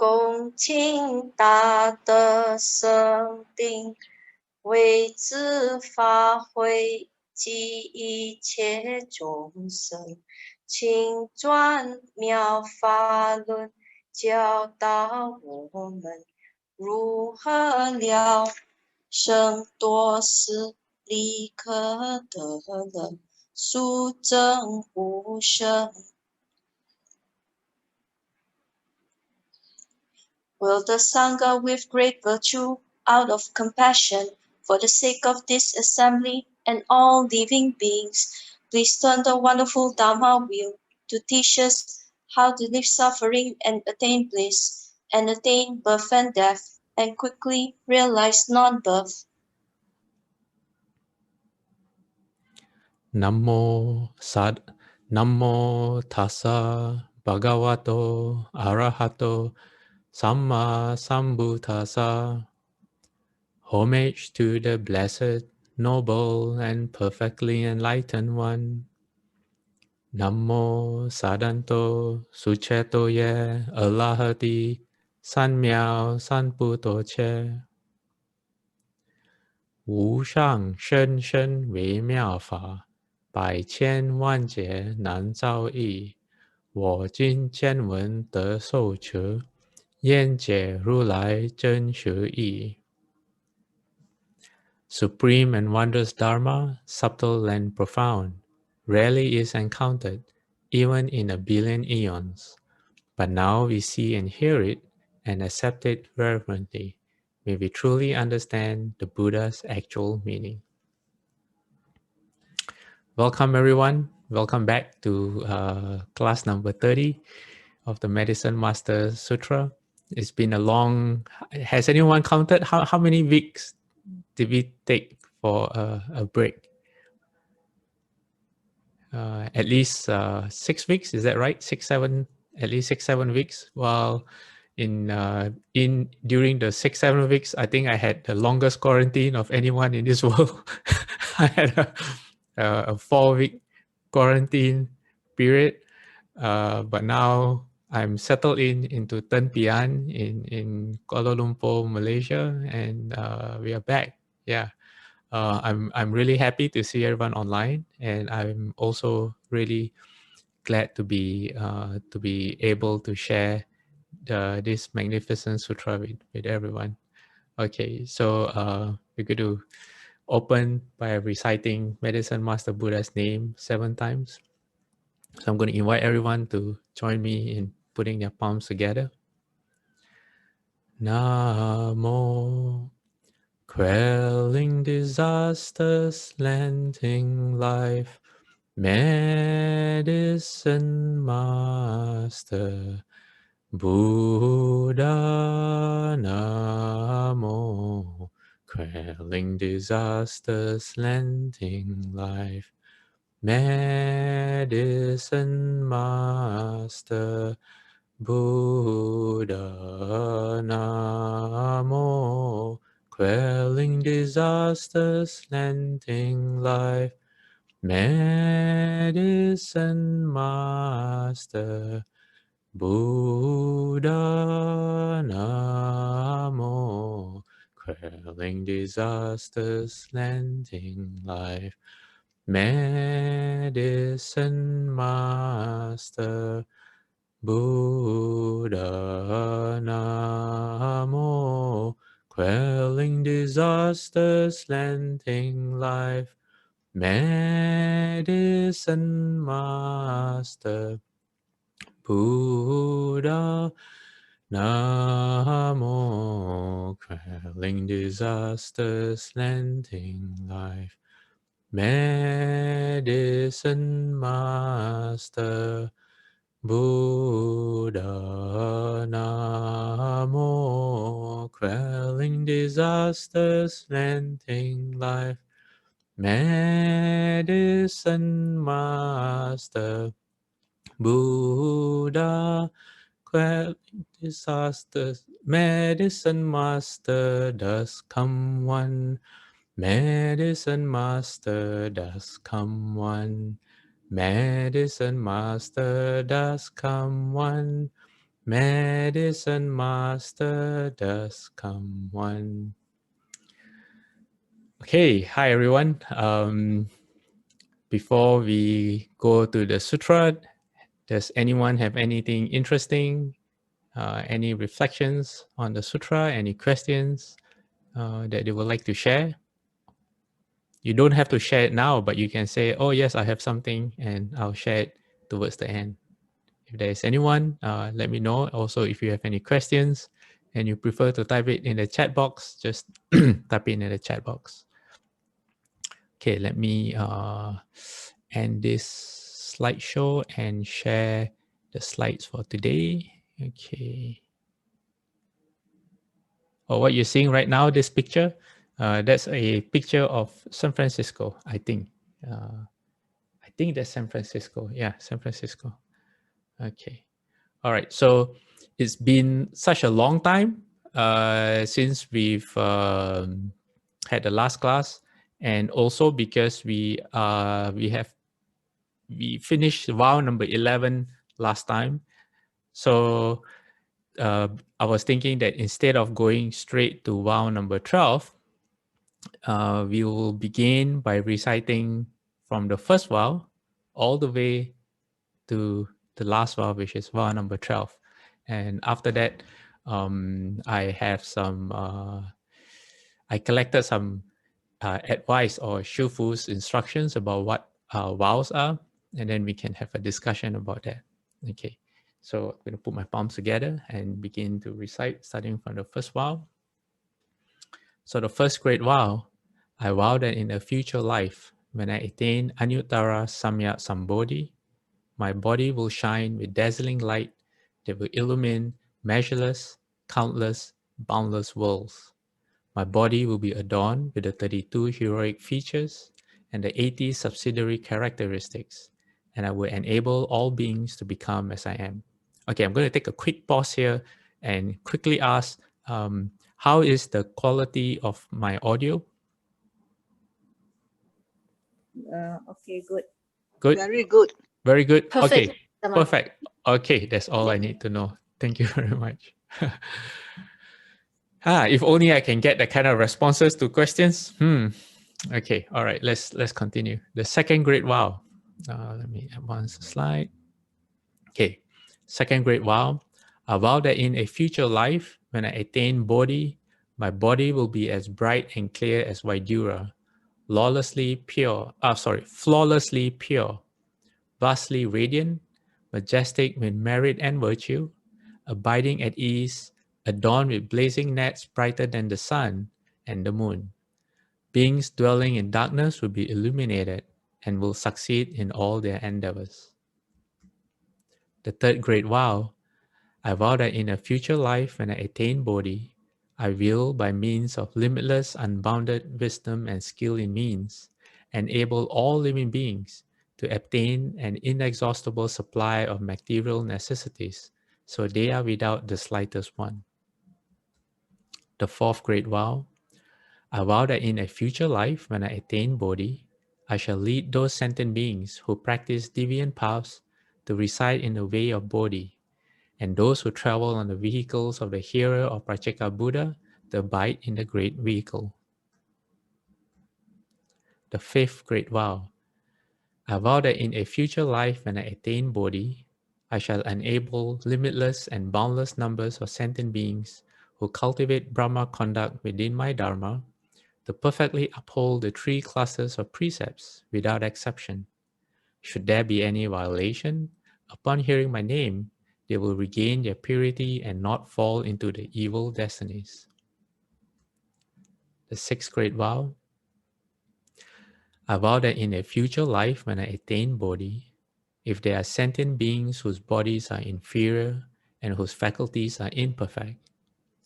恭敬大德圣定，为自发挥及一切众生，请转妙法轮，教导我们如何了生多思，立刻得乐，速证无生。Will the Sangha with great virtue, out of compassion, for the sake of this assembly and all living beings, please turn the wonderful Dhamma wheel to teach us how to live suffering and attain bliss, and attain birth and death, and quickly realize non-birth. Namo tassa bhagavato arahato samma sambuddhassa. Homage to the blessed, noble, and perfectly enlightened one. Namo sadanto sucheto ye alahati san miao san puto che. Wu shang shen shen wei miao fa, bai qian wan jie nan zao yi. Wo jin jian wen de shou che, yan jie ru lai zhen shu yi. Supreme and wondrous Dharma, subtle and profound, rarely is encountered, even in a billion eons. But now we see and hear it and accept it reverently. May we truly understand the Buddha's actual meaning. Welcome everyone. Welcome back to class number 30 of the Medicine Master Sutra. It's been a long... Has anyone counted how many weeks did we take for a break? At least 6 weeks, is that right? At least 6-7 weeks. While during the 6-7 weeks, I think I had the longest quarantine of anyone in this world. I had a 4-week quarantine period, but now I'm settled into Ten Pian in Kuala Lumpur, Malaysia, and we are back. Yeah. I'm really happy to see everyone online, and I'm also really glad to be able to share this magnificent sutra with everyone. Okay, so we're going to open by reciting Medicine Master Buddha's name 7 times. So I'm going to invite everyone to join me in putting their palms together. Namo. Quelling disasters, lending life, medicine master, Buddha Namo. Quelling disasters, lending life, medicine master, Buddha Namo. Quelling disasters, lending life, medicine master, Buddha Namo. Quelling disasters, lending life, medicine master, Buddha Namo. Quelling disasters, lending life, medicine master, Buddha Namo. Quelling disasters, lending life, medicine master, Buddha Namo. Quelling disasters, lending life, medicine master, Buddha. Quelling disasters, medicine master does come one, medicine master does come one, medicine master does come one, Medicine master does come one. Okay, hi everyone. Before we go to the sutra, does anyone have anything interesting? Any reflections on the sutra? Any questions that they would like to share? You don't have to share it now, but you can say, "Oh yes, I have something," and I'll share it towards the end. If there is anyone, let me know. Also, if you have any questions and you prefer to type it in the chat box, just type it in the chat box. Okay, let me end this slideshow and share the slides for today. Okay. What you're seeing right now, this picture, that's a picture of San Francisco, I think. I think that's San Francisco. Yeah, San Francisco. Okay. All right. So it's been such a long time since we've had the last class, and also because we finished vow number 11 last time. So I was thinking that instead of going straight to vow number 12, we will begin by reciting from the first vow all the way to the last vow, which is vow number 12. And after that, I have some, I collected some advice or Shufu's instructions about what vows are, and then we can have a discussion about that. Okay, so I'm going to put my palms together and begin to recite, starting from the first vow. So the first great vow, I vow that in a future life, when I attain Anuttara Samyak Sambodhi, my body will shine with dazzling light that will illumine measureless, countless, boundless worlds. My body will be adorned with the 32 heroic features and the 80 subsidiary characteristics, and I will enable all beings to become as I am. Okay, I'm going to take a quick pause here and quickly ask, how is the quality of my audio? Okay, good. Good? Very good. Very good? Perfect. Okay, perfect. Okay, that's all I need to know. Thank you very much. If only I can get that kind of responses to questions. Okay, all right, let's continue. The second great vow. Let me advance the slide. Okay, second great vow. I vow that in a future life, when I attain bodhi, my body will be as bright and clear as Vaidurya, flawlessly pure, vastly radiant, majestic with merit and virtue, abiding at ease, adorned with blazing nets brighter than the sun and the moon. Beings dwelling in darkness will be illuminated and will succeed in all their endeavors. The third great vow, I vow that in a future life when I attain bodhi, I will, by means of limitless, unbounded wisdom and skill in means, enable all living beings to obtain an inexhaustible supply of material necessities, so they are without the slightest one. The fourth great vow, I vow that in a future life, when I attain bodhi, I shall lead those sentient beings who practice deviant paths to reside in the way of bodhi, and those who travel on the vehicles of the hero of Pratyeka Buddha to abide in the great vehicle. The fifth great vow, I vow that in a future life, when I attain bodhi, I shall enable limitless and boundless numbers of sentient beings who cultivate Brahma conduct within my Dharma to perfectly uphold the three classes of precepts without exception. Should there be any violation, upon hearing my name, they will regain their purity and not fall into the evil destinies. The sixth great vow, I vow that in a future life when I attain bodhi, if there are sentient beings whose bodies are inferior and whose faculties are imperfect,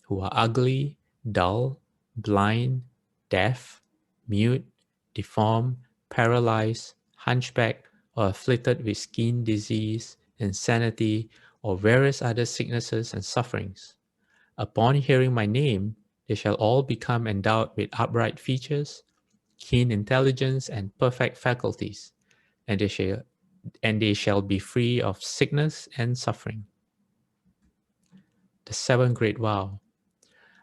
who are ugly, dull, blind, deaf, mute, deformed, paralyzed, hunchbacked, or afflicted with skin disease, insanity, or various other sicknesses and sufferings. Upon hearing my name, they shall all become endowed with upright features, keen intelligence, and perfect faculties, and they shall be free of sickness and suffering. The seventh great vow.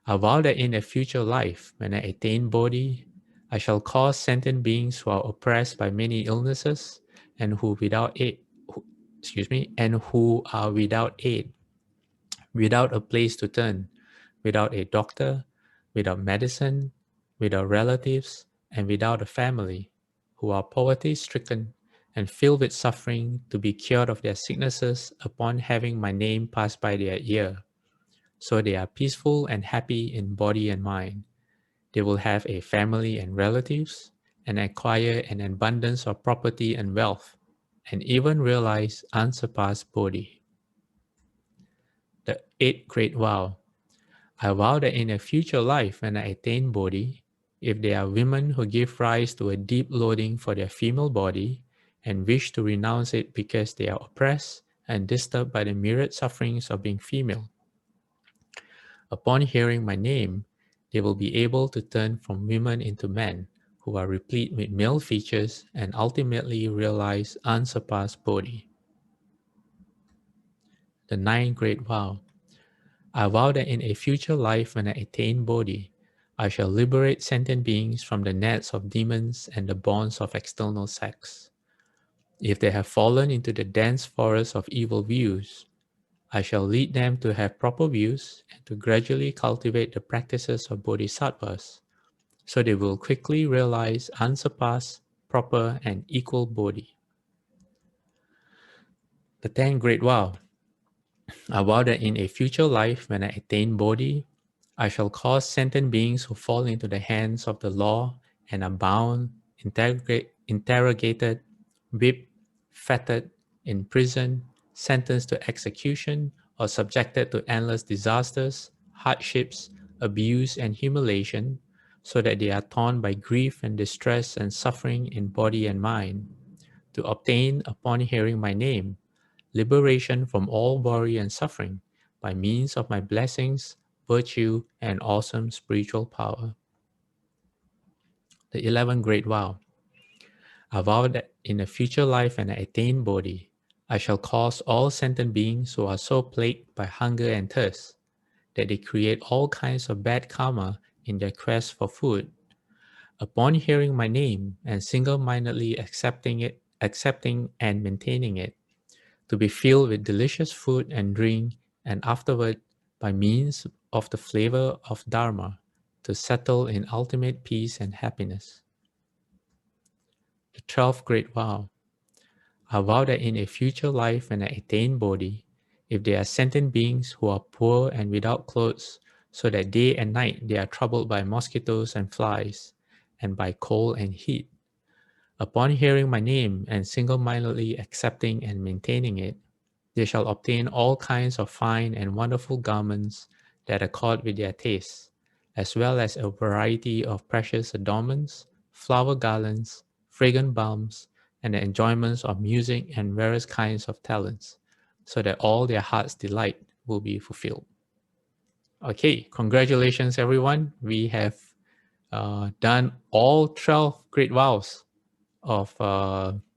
I vow that in a future life, when I attain Bodhi, I shall cause sentient beings who are oppressed by many illnesses and who are without aid, without a place to turn, without a doctor, without medicine, without relatives, and without a family, who are poverty-stricken and filled with suffering, to be cured of their sicknesses upon having my name pass by their ear. So they are peaceful and happy in body and mind. They will have a family and relatives, and acquire an abundance of property and wealth, and even realize unsurpassed Bodhi. The eighth great vow. I vow that in a future life, when I attain Bodhi, if there are women who give rise to a deep loathing for their female body and wish to renounce it because they are oppressed and disturbed by the myriad sufferings of being female, upon hearing my name, they will be able to turn from women into men who are replete with male features and ultimately realize unsurpassed Bodhi. The ninth great vow. I vow that in a future life, when I attain Bodhi, I shall liberate sentient beings from the nets of demons and the bonds of external sex. If they have fallen into the dense forest of evil views, I shall lead them to have proper views and to gradually cultivate the practices of bodhisattvas, so they will quickly realize unsurpassed, proper, and equal Bodhi. The 10th great vow. I vow that in a future life, when I attain Bodhi, I shall cause sentient beings who fall into the hands of the law and are bound, interrogated, whipped, fettered, imprisoned, sentenced to execution, or subjected to endless disasters, hardships, abuse, and humiliation, so that they are torn by grief and distress and suffering in body and mind, to obtain, upon hearing my name, liberation from all worry and suffering by means of my blessings, virtue, and awesome spiritual power. The 11th great vow. I vow that in a future life, when I attain Bodhi, I shall cause all sentient beings who are so plagued by hunger and thirst that they create all kinds of bad karma in their quest for food, upon hearing my name and single-mindedly accepting and maintaining it, to be filled with delicious food and drink, and afterward, by means of the flavor of Dharma, to settle in ultimate peace and happiness. The 12th great vow. I vow that in a future life, when I attain Bodhi, if there are sentient beings who are poor and without clothes, so that day and night they are troubled by mosquitoes and flies, and by cold and heat, upon hearing my name and single-mindedly accepting and maintaining it, they shall obtain all kinds of fine and wonderful garments that accord with their tastes, as well as a variety of precious adornments, flower garlands, fragrant balms, and the enjoyments of music and various kinds of talents, so that all their heart's delight will be fulfilled. Okay, congratulations everyone. We have done all 12 great vows of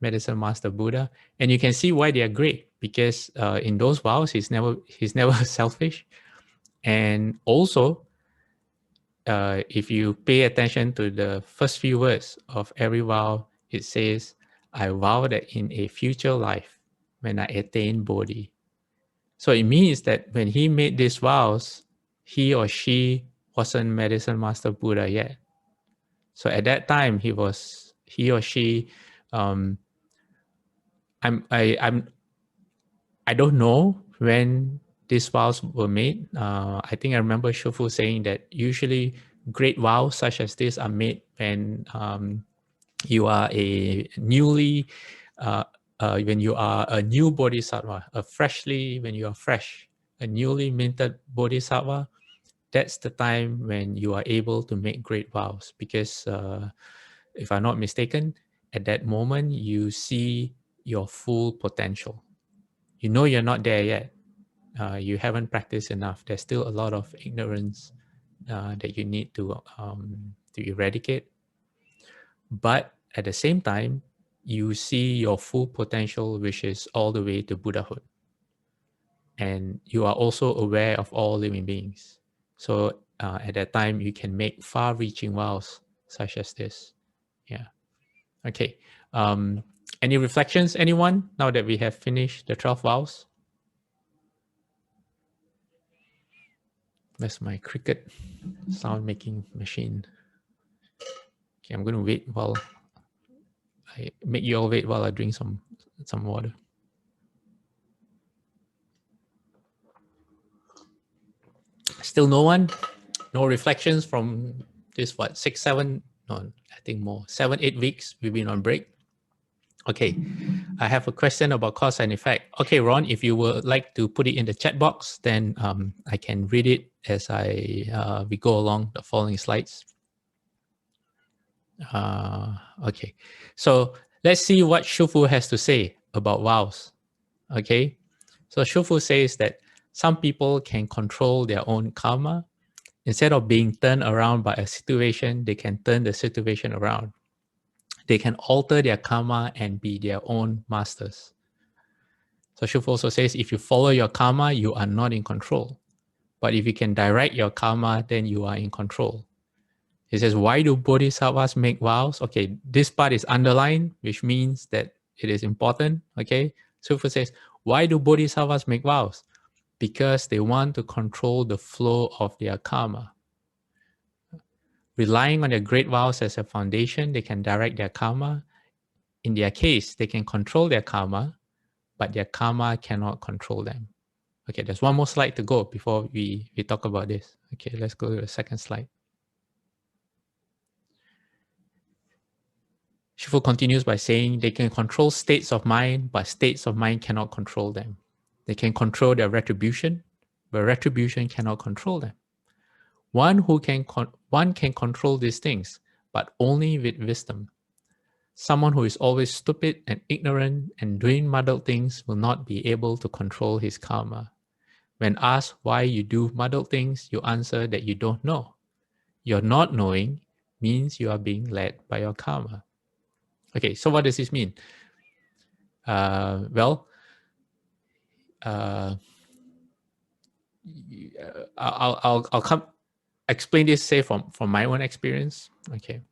Medicine Master Buddha, and you can see why they are great, because in those vows he's never selfish, and also if you pay attention to the first few words of every vow, it says, I vow that in a future life, when I attain Bodhi. So it means that when he made these vows, he or she wasn't Medicine Master Buddha yet. So at that time, he or she, I don't know when these vows were made. I think I remember Shofu saying that usually great vows such as this are made when you are a newly, when you are a new bodhisattva, when you are fresh, a newly minted bodhisattva. That's the time when you are able to make great vows, because if I'm not mistaken, at that moment you see your full potential. You know you're not there yet. You haven't practiced enough. There's still a lot of ignorance that you need to eradicate. But at the same time, you see your full potential, which is all the way to Buddhahood. and you are also aware of all living beings. So at that time, you can make far-reaching vows such as this. Yeah. Okay. Any reflections, anyone, now that we have finished the 12 vows? That's my cricket sound making machine. Okay, I'm going to wait while I make you all wait while I drink some water. Still no one? No reflections from this, what, 6, 7, no, I think more, 7, 8 weeks we've been on break. Okay, I have a question about cause and effect. Okay, Ron, if you would like to put it in the chat box, then I can read it as we go along the following slides. Okay, so let's see what Shufu has to say about vows. Okay, so Shufu says that some people can control their own karma. Instead of being turned around by a situation, they can turn the situation around. They can alter their karma and be their own masters. So Shufu also says, if you follow your karma, you are not in control. But if you can direct your karma, then you are in control. He says, why do bodhisattvas make vows? Okay, this part is underlined, which means that it is important. Okay, Shufu says, why do bodhisattvas make vows? Because they want to control the flow of their karma. Relying on their great vows as a foundation, they can direct their karma. In their case, they can control their karma, but their karma cannot control them. Okay, there's one more slide to go before we talk about this. Okay, let's go to the second slide. Shifu continues by saying they can control states of mind, but states of mind cannot control them. They can control their retribution, but retribution cannot control them. One can control these things, but only with wisdom. Someone who is always stupid and ignorant and doing muddled things will not be able to control his karma. When asked why you do muddled things, you answer that you don't know. Your not knowing means you are being led by your karma. Okay, so what does this mean? Well, I'll come explain this, say from my own experience. Okay,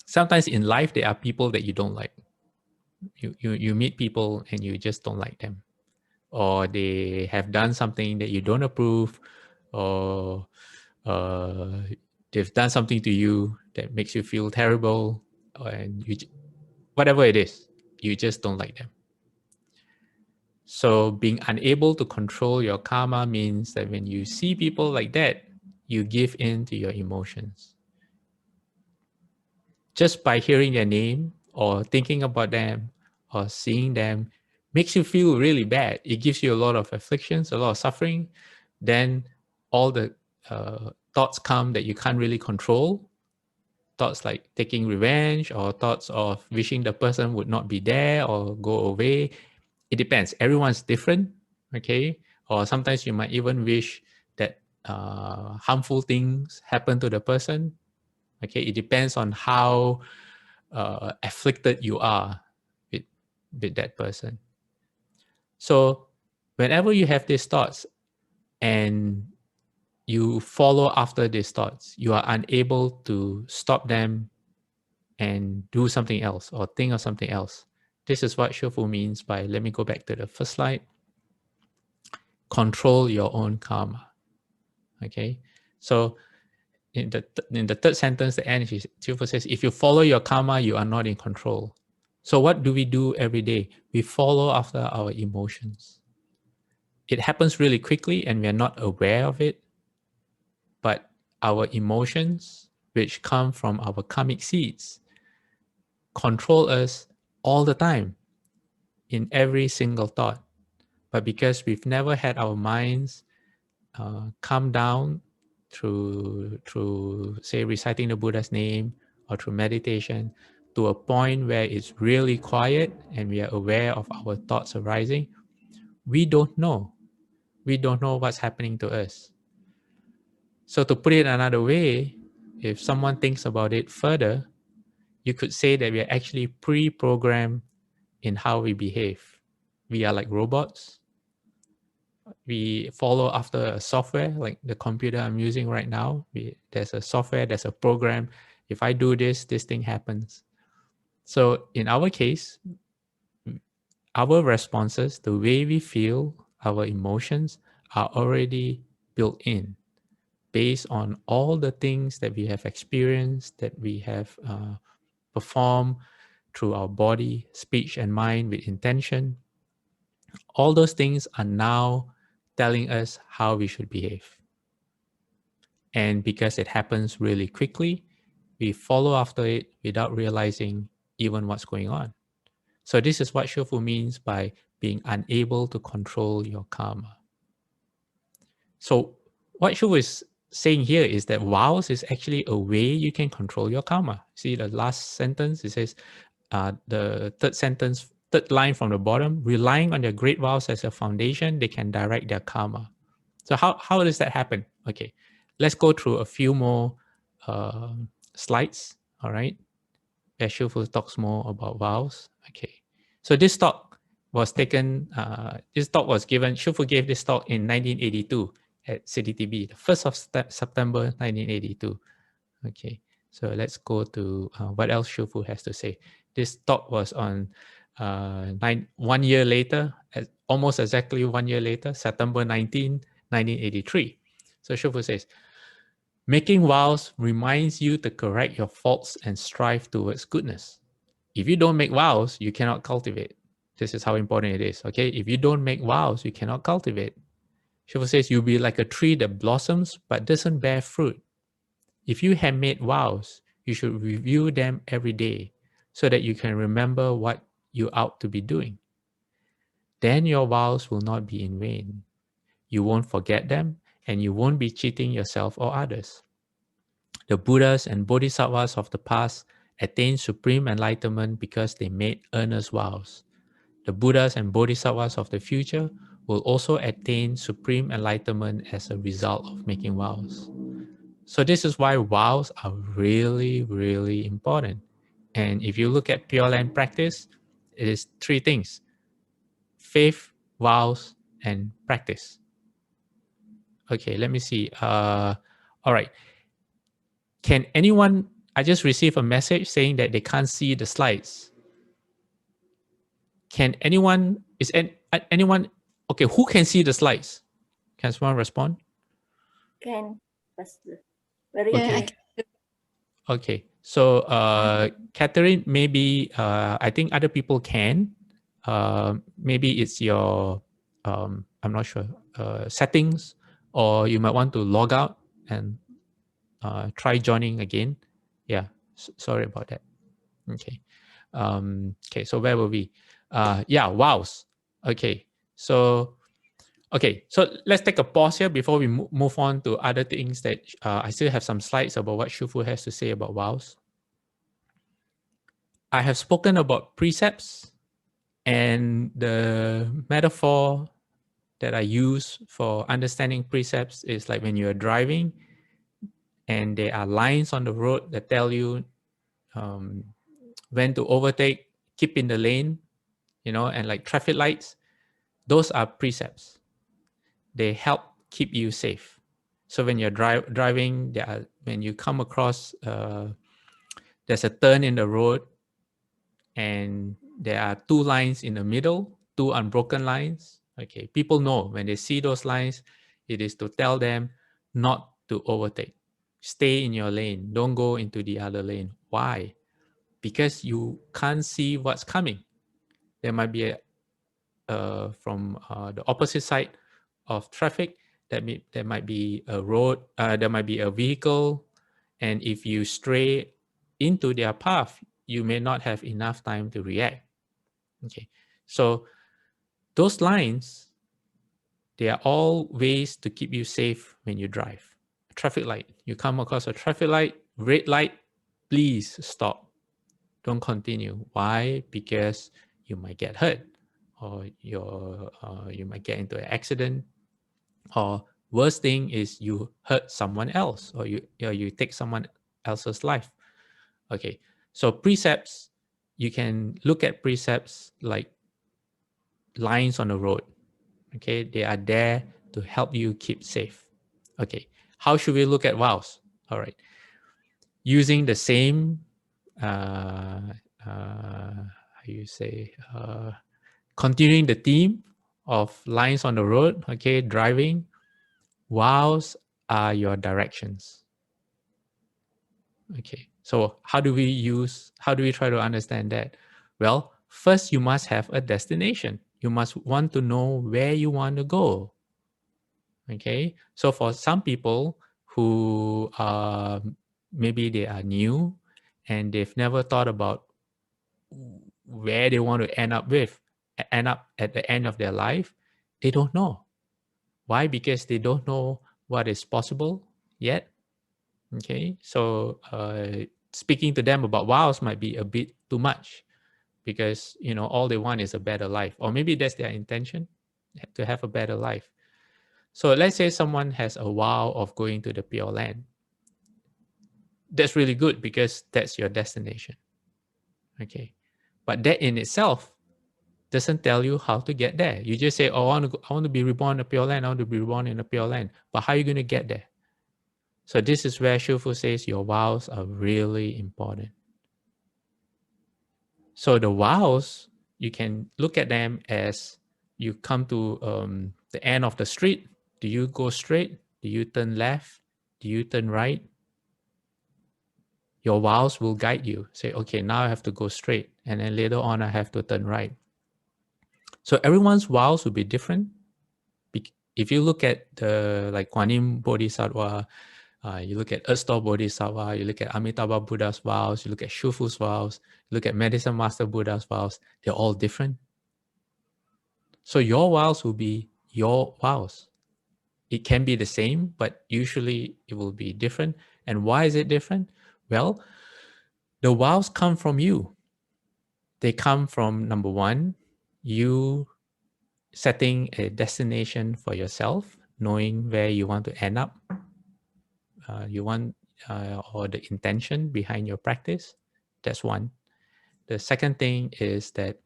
sometimes in life there are people that you don't like. You meet people and you just don't like them, or they have done something that you don't approve, or they've done something to you that makes you feel terrible, and whatever it is, you just don't like them. So being unable to control your karma means that when you see people like that, you give in to your emotions. Just by hearing their name or thinking about them or seeing them makes you feel really bad. It gives you a lot of afflictions, a lot of suffering. Then all the thoughts come that you can't really control. Thoughts like taking revenge, or thoughts of wishing the person would not be there or go away. It depends. Everyone's different, okay? Or sometimes you might even wish that harmful things happen to the person. Okay, it depends on how afflicted you are with that person. So whenever you have these thoughts and you follow after these thoughts, you are unable to stop them and do something else or think of something else. This is what Shofu means by, let me go back to the first slide, control your own karma. Okay, so in the third sentence, the end, Shofu says, if you follow your karma, you are not in control. So what do we do every day? We follow after our emotions. It happens really quickly and we are not aware of it, but our emotions, which come from our karmic seeds, control us all the time in every single thought. But because we've never had our minds calm down through say reciting the Buddha's name or through meditation to a point where it's really quiet and we are aware of our thoughts arising, we don't know. We don't know what's happening to us. So to put it another way, if someone thinks about it further, you could say that we are actually pre-programmed in how we behave. We are like robots. we follow after a software, like the computer I'm using right now. There's a software, there's a program. If I do this, this thing happens. So in our case, our responses, the way we feel, our emotions are already built in based on all the things that we have experienced, that we have performed through our body, speech, and mind with intention. All those things are now telling us how we should behave. And because it happens really quickly, we follow after it without realizing even what's going on. So this is what Shofu means by being unable to control your karma. So what Shofu is saying here is that vows is actually a way you can control your karma. See the last sentence, it says, the third line from the bottom, relying on their great vows as a foundation, they can direct their karma. So how does that happen? Okay, let's go through a few more slides, all right? Where Shufu talks more about vows. Okay, so this talk was taken, Shufu gave this talk in 1982 at CDTB, the 1st of September 1982. Okay, so let's go to what else Shufu has to say. This talk was on 1 year later, almost exactly 1 year later, September 19, 1983. So Shufu says, making vows reminds you to correct your faults and strive towards goodness. If you don't make vows, you cannot cultivate. This is how important it is, okay? If you don't make vows, you cannot cultivate. Shufu says, you'll be like a tree that blossoms but doesn't bear fruit. If you have made vows, you should review them every day so that you can remember what you ought to be doing. Then your vows will not be in vain. You won't forget them, and you won't be cheating yourself or others. The Buddhas and bodhisattvas of the past attained supreme enlightenment because they made earnest vows. The Buddhas and bodhisattvas of the future will also attain supreme enlightenment as a result of making vows. So this is why vows are really, really important. And if you look at Pure Land practice, it is three things: faith, vows, and practice. Okay, let me see. All right. Can anyone, I just received a message saying that they can't see the slides. Can anyone, anyone, okay, who can see the slides? Can someone respond? Can. Pastor. Very Okay. clear. Okay, so Catherine, maybe I think other people can. Maybe it's your, I'm not sure, settings, or you might want to log out and try joining again. Yeah, sorry about that. Okay, okay, so where were we? Yeah, vows. Okay, so let's take a pause here before we move on to other things that I still have some slides about what Shufu has to say about vows. I have spoken about precepts, and the metaphor that I use for understanding precepts is like when you are driving and there are lines on the road that tell you when to overtake, keep in the lane, and like traffic lights. Those are precepts. They help keep you safe. So when you're driving, when you come across, there's a turn in the road, and there are two lines in the middle, two unbroken lines. Okay, people know when they see those lines, it is to tell them not to overtake. Stay in your lane. Don't go into the other lane. Why? Because you can't see what's coming. There might be from the opposite side of traffic, there might be a road, there might be a vehicle, and if you stray into their path, you may not have enough time to react. Okay, so those lines, they are all ways to keep you safe when you drive. A traffic light, you come across a traffic light, red light, please stop. Don't continue. Why? Because you might get hurt, or you might get into an accident, or worst thing is you hurt someone else, or you take someone else's life. Okay, so precepts, you can look at precepts like lines on the road. Okay, they are there to help you keep safe. Okay, how should we look at vows? All right, using the same, how you say, continuing the theme of lines on the road, okay, driving, vows are your directions. Okay, so how do we try to understand that? Well, first you must have a destination. You must want to know where you want to go. Okay, so for some people who maybe they are new and they've never thought about where they want to end up at the end of their life, they don't know. Why? Because they don't know what is possible yet. Okay, so speaking to them about vows might be a bit too much, because all they want is a better life, or maybe that's their intention, to have a better life. So let's say someone has a vow of going to the Pure Land. That's really good because that's your destination. Okay, but that in itself doesn't tell you how to get there. You just say, "Oh, I want to be reborn in the Pure Land. I want to be reborn in the Pure Land." But how are you going to get there? So this is where Shufu says your vows are really important. So the vows, you can look at them as you come to the end of the street. Do you go straight? Do you turn left? Do you turn right? Your vows will guide you. Say, okay, now I have to go straight, and then later on I have to turn right. So everyone's vows will be different. If you look at the like Kuan Yin Bodhisattva, you look at Earth Store Bodhisattva, you look at Amitabha Buddha's vows, you look at Shufu's vows, you look at Medicine Master Buddha's vows, they're all different. So your vows will be your vows. It can be the same, but usually it will be different. And why is it different? Well, the vows come from you. They come from, number one, you setting a destination for yourself, knowing where you want to end up. Or the intention behind your practice. That's one. The second thing is that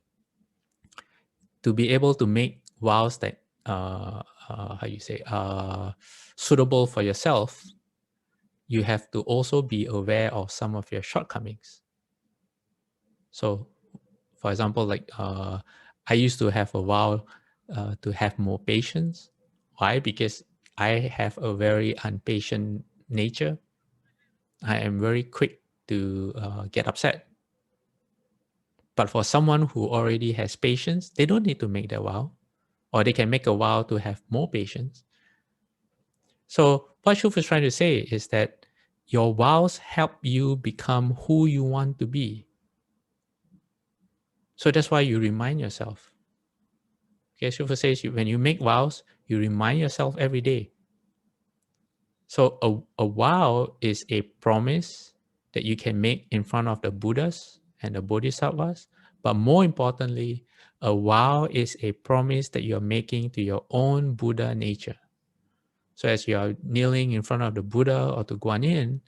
to be able to make vows that suitable for yourself, you have to also be aware of some of your shortcomings. So, for example, like I used to have a vow to have more patience. Why? Because I have a very impatient nature. I am very quick to get upset. But for someone who already has patience, they don't need to make that vow, or they can make a vow to have more patience. So what Shufu is trying to say is that your vows help you become who you want to be. So that's why you remind yourself. Okay, Shufu says when you make vows, you remind yourself every day. So a vow is a promise that you can make in front of the Buddhas and the Bodhisattvas. But more importantly, a vow is a promise that you're making to your own Buddha nature. So as you are kneeling in front of the Buddha or to Guan Yin,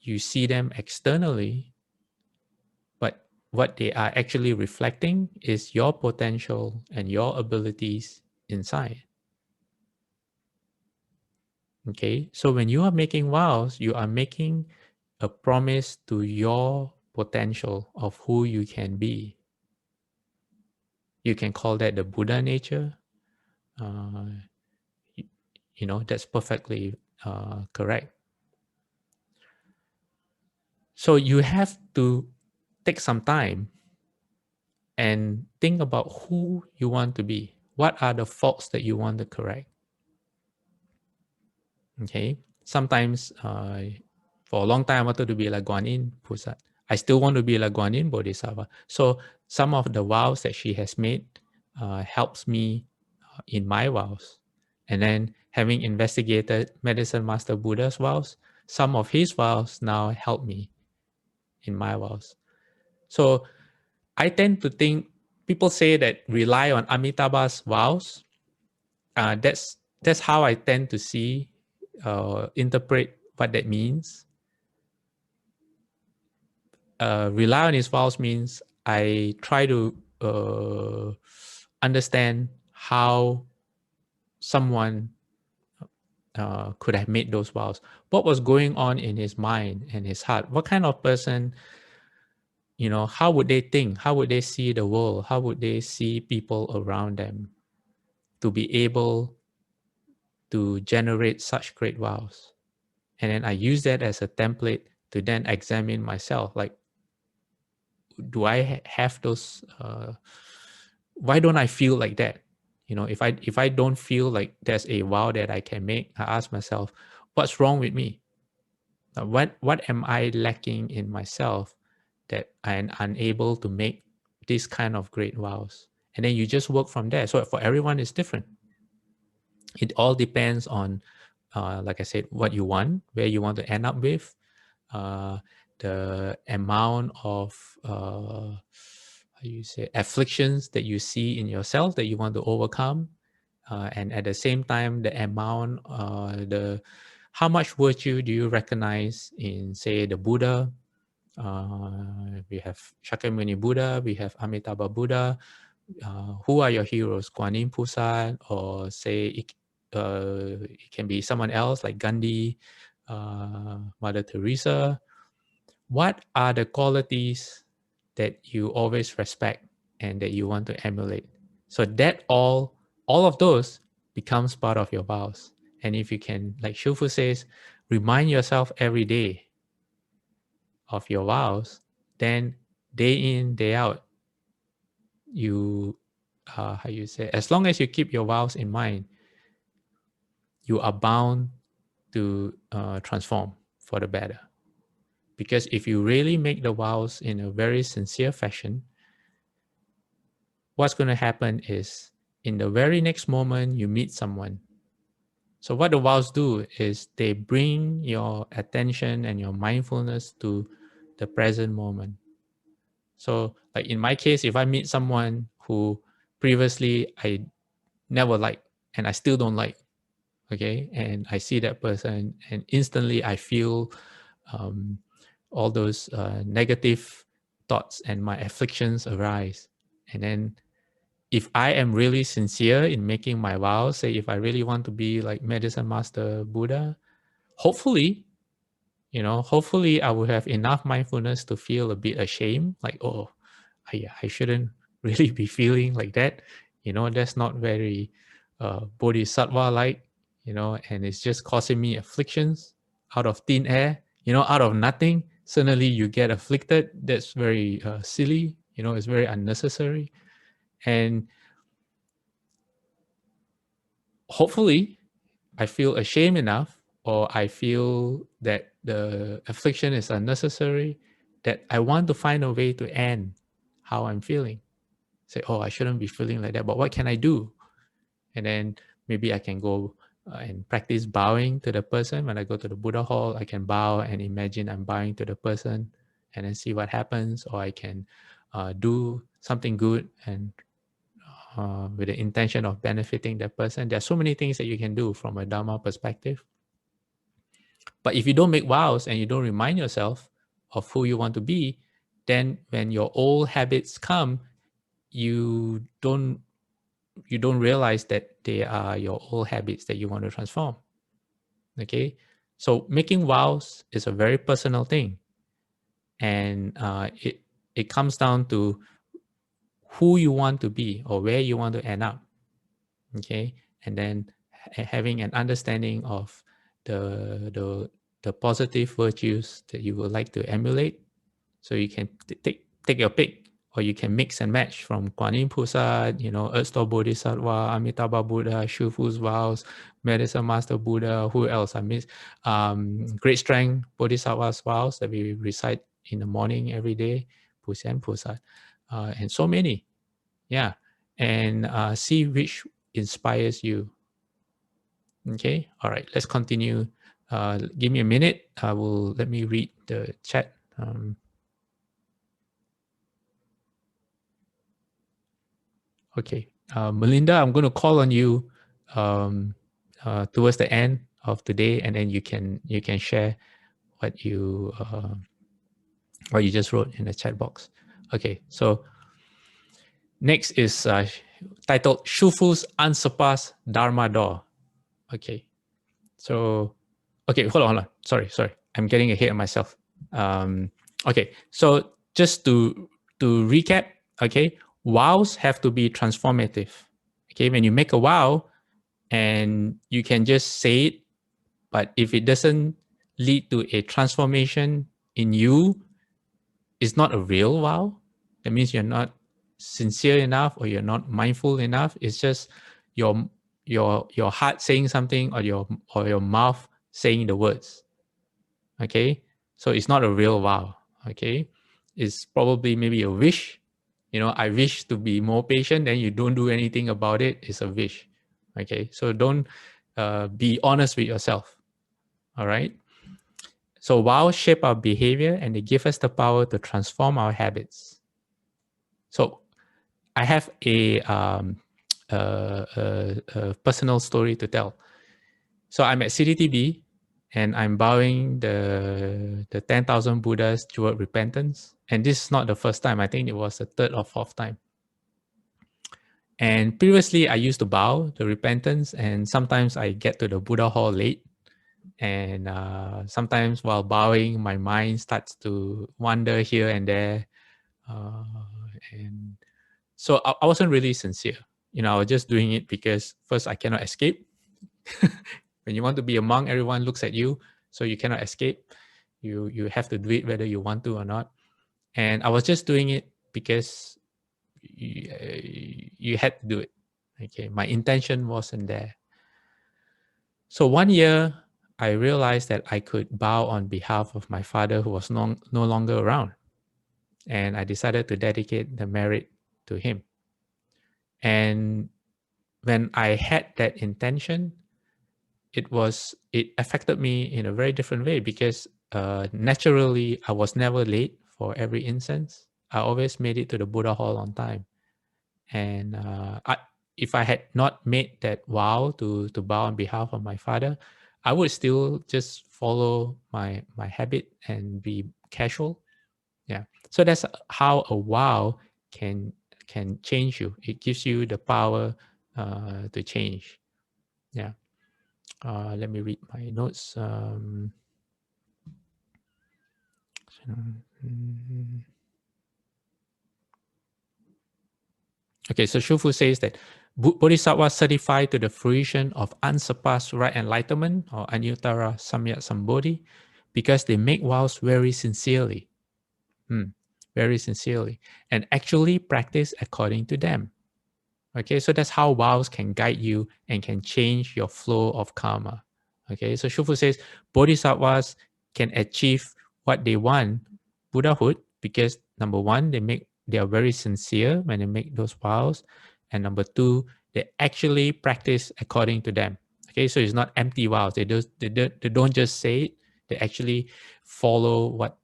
you see them externally, but what they are actually reflecting is your potential and your abilities inside. Okay, so when you are making vows, you are making a promise to your potential of who you can be. You can call that the Buddha nature. That's perfectly correct. So you have to take some time and think about who you want to be. What are the faults that you want to correct? Okay. Sometimes for a long time I wanted to be like Guan Yin Pusat. I still want to be like Guan Yin Bodhisattva. So some of the vows that she has made helps me in my vows. And then having investigated Medicine Master Buddha's vows, some of his vows now help me in my vows. So I tend to think people say that rely on Amitabha's vows. That's how I tend to see, interpret what that means. Rely on his vows means I try to understand how someone could have made those vows? What was going on in his mind and his heart? What kind of person, how would they think? How would they see the world? How would they see people around them to be able to generate such great vows? And then I use that as a template to then examine myself. Like, do I have those? Why don't I feel like that? If I don't feel like there's a vow that I can make, I ask myself, what's wrong with me? What am I lacking in myself that I am unable to make this kind of great vows? And then you just work from there. So for everyone, it's different. It all depends on, like I said, what you want, where you want to end up with, the amount of afflictions that you see in yourself that you want to overcome, and at the same time, the amount, how much virtue do you recognize in, say, the Buddha? We have Shakyamuni Buddha, we have Amitabha Buddha. Who are your heroes? Kuan Yin Pusat, or say it can be someone else like Gandhi, Mother Teresa. What are the qualities that you always respect and that you want to emulate? So that all of those becomes part of your vows. And if you can, like Shufu says, remind yourself every day of your vows, then day in, day out, you, as long as you keep your vows in mind, you are bound to transform for the better. Because if you really make the vows in a very sincere fashion, what's going to happen is in the very next moment you meet someone. So what the vows do is they bring your attention and your mindfulness to the present moment. So like in my case, if I meet someone who previously I never liked and I still don't like, okay, and I see that person and instantly I feel all those negative thoughts and my afflictions arise. And then if I am really sincere in making my vows, say if I really want to be like Medicine Master Buddha, hopefully I will have enough mindfulness to feel a bit ashamed, like, oh, I shouldn't really be feeling like that. That's not very bodhisattva-like, and it's just causing me afflictions out of thin air, out of nothing. Suddenly you get afflicted. That's very silly, it's very unnecessary. And hopefully I feel ashamed enough, or I feel that the affliction is unnecessary, that I want to find a way to end how I'm feeling. Say, oh, I shouldn't be feeling like that, but what can I do? And then maybe I can go and practice bowing to the person. When I go to the Buddha hall, I can bow and imagine I'm bowing to the person and then see what happens. Or I can do something good and with the intention of benefiting that person. There are so many things that you can do from a Dharma perspective. But if you don't make vows and you don't remind yourself of who you want to be, then when your old habits come, you don't realize that they are your old habits that you want to transform. Okay, so making vows is a very personal thing, and it comes down to who you want to be or where you want to end up. Okay, and then having an understanding of the positive virtues that you would like to emulate, so you can take your pick, or you can mix and match from Kuan Yin Pusat, Earth Store Bodhisattva, Amitabha Buddha, Shufu's vows, Medicine Master Buddha, who else I miss? Great Strength Bodhisattva's vows that we recite in the morning every day, Pusen Pusat, and so many. Yeah, and see which inspires you. Okay, all right, let's continue. Give me a minute. Let me read the chat. Okay, Melinda, I'm going to call on you towards the end of today, and then you can share what you just wrote in the chat box. Okay, so next is titled Shufu's Unsurpassed Dharma Door. Okay, so, okay, hold on. Sorry. I'm getting ahead of myself. Okay, so just to recap, okay, vows have to be transformative. Okay, when you make a vow and you can just say it, but if it doesn't lead to a transformation in you, it's not a real vow. That means you're not sincere enough or you're not mindful enough. It's just your heart saying something or your mouth saying the words. Okay, so it's not a real vow. Okay, it's probably maybe a wish. I wish to be more patient, then you don't do anything about it. It's a wish. Okay, so don't be honest with yourself. All right. So vows shape our behavior and they give us the power to transform our habits. So I have a personal story to tell. So I'm at CDTB and I'm bowing the 10,000 Buddhas toward repentance. And this is not the first time. I think it was the third or fourth time. And previously I used to bow the repentance, and sometimes I get to the Buddha hall late. And sometimes while bowing, my mind starts to wander here and there. And so I wasn't really sincere. I was just doing it because first I cannot escape. When you want to be a monk, everyone looks at you, so you cannot escape. You have to do it whether you want to or not. And I was just doing it because you had to do it. Okay, my intention wasn't there. So one year, I realized that I could bow on behalf of my father who was no longer around. And I decided to dedicate the merit to him. And when I had that intention, it affected me in a very different way because naturally I was never late for every incense. I always made it to the Buddha hall on time. And if I had not made that vow to bow on behalf of my father, I would still just follow my habit and be casual. Yeah. So that's how a vow can change you. It gives you the power to change. Yeah. Let me read my notes. Okay, so Shufu says that Bodhisattva certified to the fruition of unsurpassed right enlightenment or Anuttara Samyak Sambodhi because they make vows very sincerely. Very sincerely, and actually practice according to them. Okay, so that's how vows can guide you and can change your flow of karma. Okay, so Shufu says Bodhisattvas can achieve what they want, Buddhahood, because number one, they are very sincere when they make those vows, and number two, they actually practice according to them. Okay, so it's not empty vows. They don't just say it. They actually follow what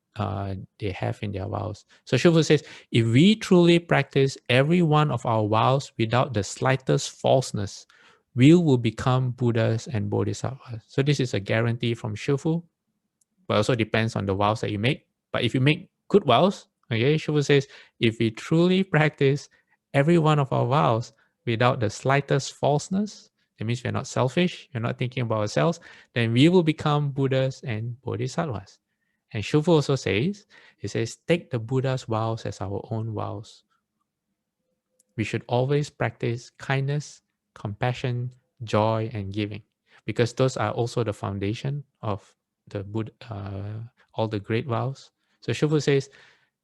they have in their vows. So Shufu says, if we truly practice every one of our vows without the slightest falseness, we will become Buddhas and Bodhisattvas. So this is a guarantee from Shufu, but also depends on the vows that you make. But if you make good vows, okay, Shufu says, if we truly practice every one of our vows without the slightest falseness, that means we're not selfish, we're not thinking about ourselves, then we will become Buddhas and Bodhisattvas. And Shufu also says, take the Buddha's vows as our own vows. We should always practice kindness, compassion, joy, and giving, because those are also the foundation of the Buddha, all the great vows. So Shufu says,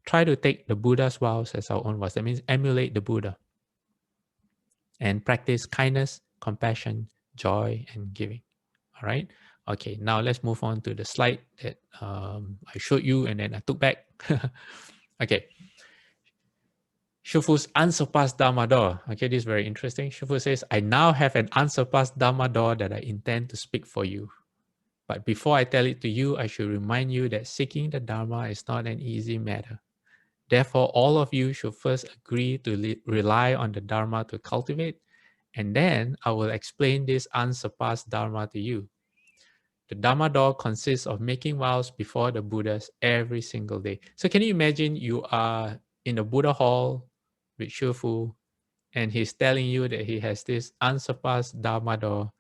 try to take the Buddha's vows as our own vows. That means emulate the Buddha and practice kindness, compassion, joy, and giving. All right. Okay, now let's move on to the slide that I showed you and then I took back. Okay. Shufu's unsurpassed Dharma door. Okay, this is very interesting. Shufu says, I now have an unsurpassed Dharma door that I intend to speak for you. But before I tell it to you, I should remind you that seeking the Dharma is not an easy matter. Therefore, all of you should first agree to rely on the Dharma to cultivate, and then I will explain this unsurpassed Dharma to you. The Dharma door consists of making vows before the Buddhas every single day. So can you imagine you are in the Buddha hall with Shufu, and he's telling you that he has this unsurpassed Dharma door,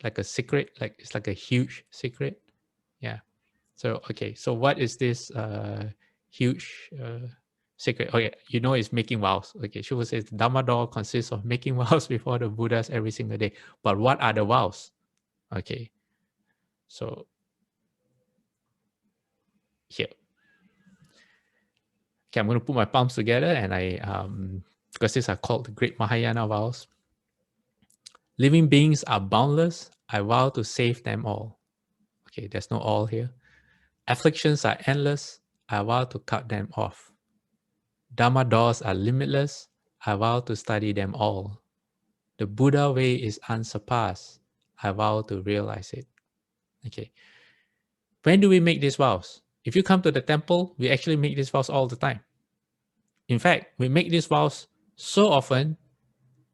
like a secret, like it's like a huge secret. Yeah. So okay, so what is this huge secret? Okay, you know it's making vows. Okay, Shufu says the Dharma door consists of making vows before the Buddhas every single day. But what are the vows? Okay, so here. Okay, I'm going to put my palms together and because these are called the Great Mahayana vows. Living beings are boundless. I vow to save them all. Okay, there's no all here. Afflictions are endless. I vow to cut them off. Dharma doors are limitless. I vow to study them all. The Buddha way is unsurpassed. I vow to realize it. Okay. When do we make these vows? If you come to the temple, we actually make these vows all the time. In fact, we make these vows so often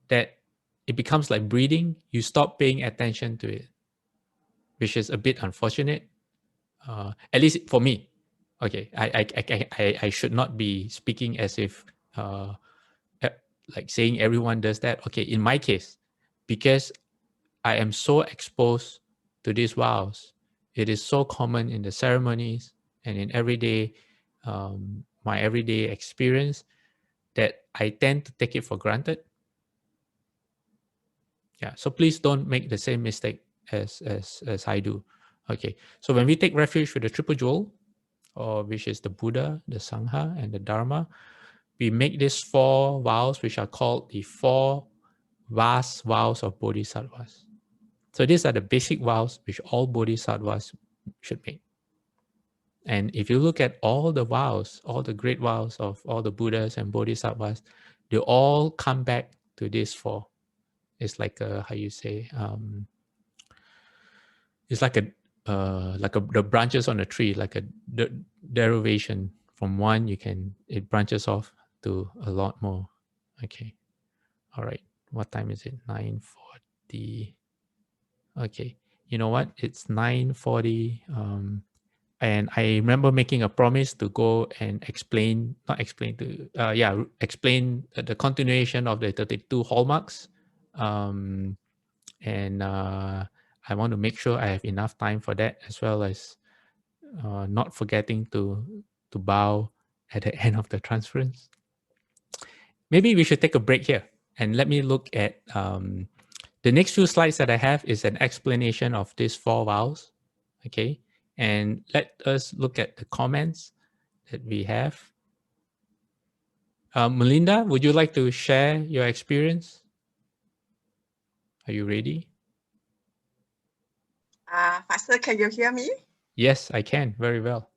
that it becomes like breathing. You stop paying attention to it, which is a bit unfortunate. At least for me. Okay, I should not be speaking as if like saying everyone does that. Okay, in my case, because I am so exposed to these vows, it is so common in the ceremonies and in everyday, my everyday experience, that I tend to take it for granted. Yeah, so please don't make the same mistake as I do. Okay, so when we take refuge with the triple jewel, or which is the Buddha, the Sangha, and the Dharma, we make these 4 vows, which are called the 4 vast vows of bodhisattvas. So these are the basic vows which all bodhisattvas should make. And if you look at all the vows, all the great vows of all the Buddhas and bodhisattvas, they all come back to these 4. It's like a, how you say, it's like the branches on a tree, like a derivation from one, it branches off to a lot more. Okay. All right. What time is it? 9:40. Okay. You know what? It's 9:40. And I remember making a promise to go and explain the continuation of the 32 hallmarks. And I want to make sure I have enough time for that, as well as not forgetting to bow at the end of the transference. Maybe we should take a break here and let me look at the next few slides that I have is an explanation of these 4 vows. Okay, and let us look at the comments that we have. Melinda, would you like to share your experience? Are you ready? Pastor, can you hear me? Yes, I can very well.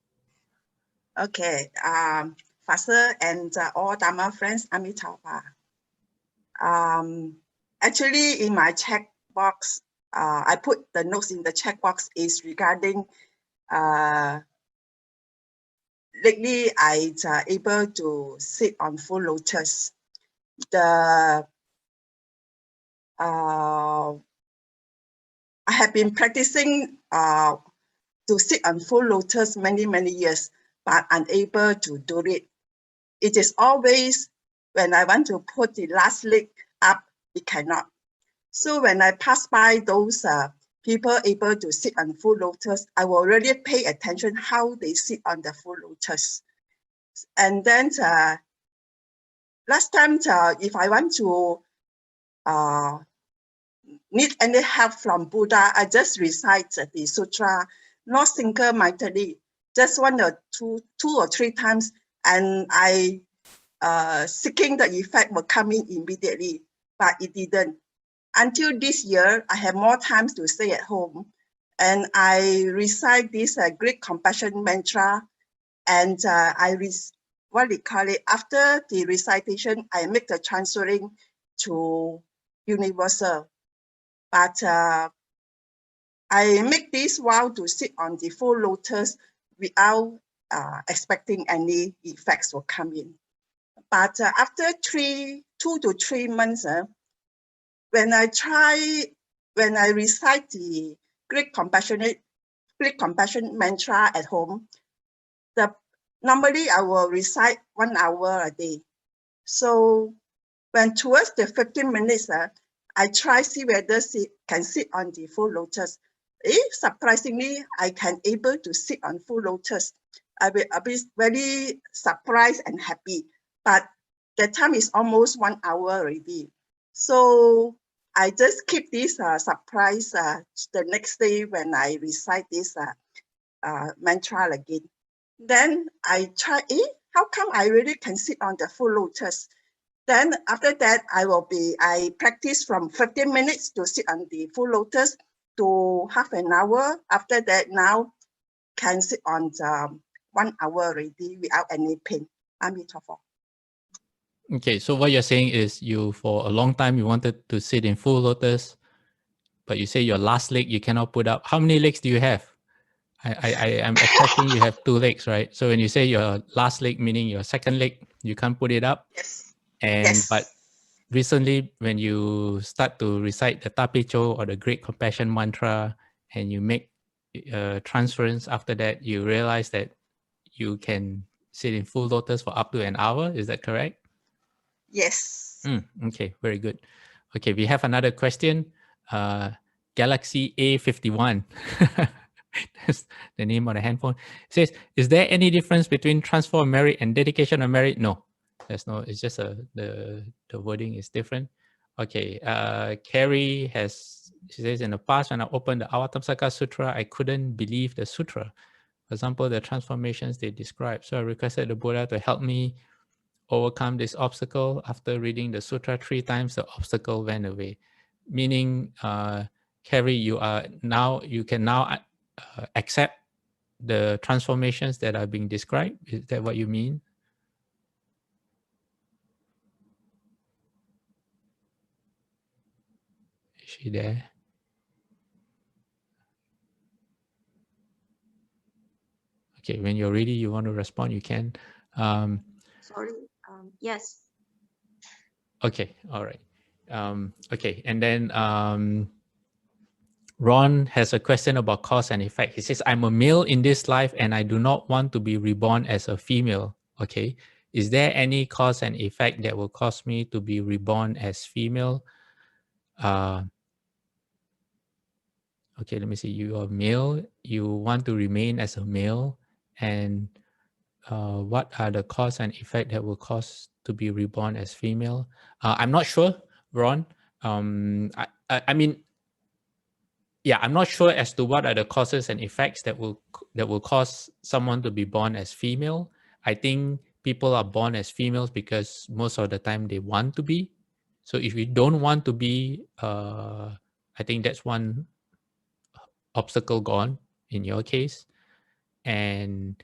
Okay. Pastor and all Dharma friends, Amitabha. Actually, in my checkbox, I put the notes in the checkbox is regarding lately I able to sit on full lotus. I have been practicing to sit on full lotus many years, but unable to do it. It is always when I want to put the last leg up, it cannot. So when I pass by those people able to sit on full lotus, I will really pay attention how they sit on the full lotus. And then last time, if I want to need any help from Buddha, I just recite the Sutra, not single-mindedly, just 1 or 2 or 3 times, and I seeking the effect will come in immediately, but it didn't. Until this year, I have more time to stay at home, and I recite this great compassion mantra, and after the recitation, I make the transferring to universal. But I make this vow to sit on the full lotus without expecting any effects will come in. But after 2 to 3 months, when I recite the great compassion mantra at home, normally I will recite 1 hour a day. So when towards the 15 minutes, I try see whether can sit on the full lotus. If surprisingly, I can able to sit on full lotus. I will be very surprised and happy. But the time is almost 1 hour already. So I just keep this surprise the next day when I recite this mantra again. Then I try, how come I really can sit on the full lotus? Then after that, I practice from 15 minutes to sit on the full lotus to half an hour. After that, now can sit on the 1 hour already without any pain. Amitabha. Okay, so what you're saying is you, for a long time, you wanted to sit in full lotus, but you say your last leg you cannot put up. How many legs do you have? I am expecting you have 2 legs, right? So when you say your last leg, meaning your second leg, you can't put it up. Yes. And Yes. but recently, when you start to recite the Tapicho or the Great Compassion Mantra, and you make transference after that, you realize that you can sit in full lotus for up to an hour. Is that correct? Yes. Okay, very good. Okay, we have another question. Galaxy A51. That's the name of the handphone. It says, is there any difference between transfer of merit and dedication of merit? No, there's no. It's just the wording is different. Okay, Carrie she says, in the past when I opened the Avatamsaka Sutra, I couldn't believe the sutra. For example, the transformations they describe. So I requested the Buddha to help me overcome this obstacle. After reading the sutra 3 times, the obstacle went away. Meaning, Carrie, you can now accept the transformations that are being described. Is that what you mean? Is she there? Okay, when you're ready, you want to respond, you can. Sorry. Yes. Okay, all right. Okay, and then Ron has a question about cause and effect. He says, I'm a male in this life and I do not want to be reborn as a female. Okay, is there any cause and effect that will cause me to be reborn as female? Okay, let me see. You are male, you want to remain as a male, and what are the cause and effect that will cause to be reborn as female? I'm not sure, Ron. I mean, yeah, I'm not sure as to what are the causes and effects that will cause someone to be born as female. I think people are born as females because most of the time they want to be. So if you don't want to be, I think that's one obstacle gone in your case. And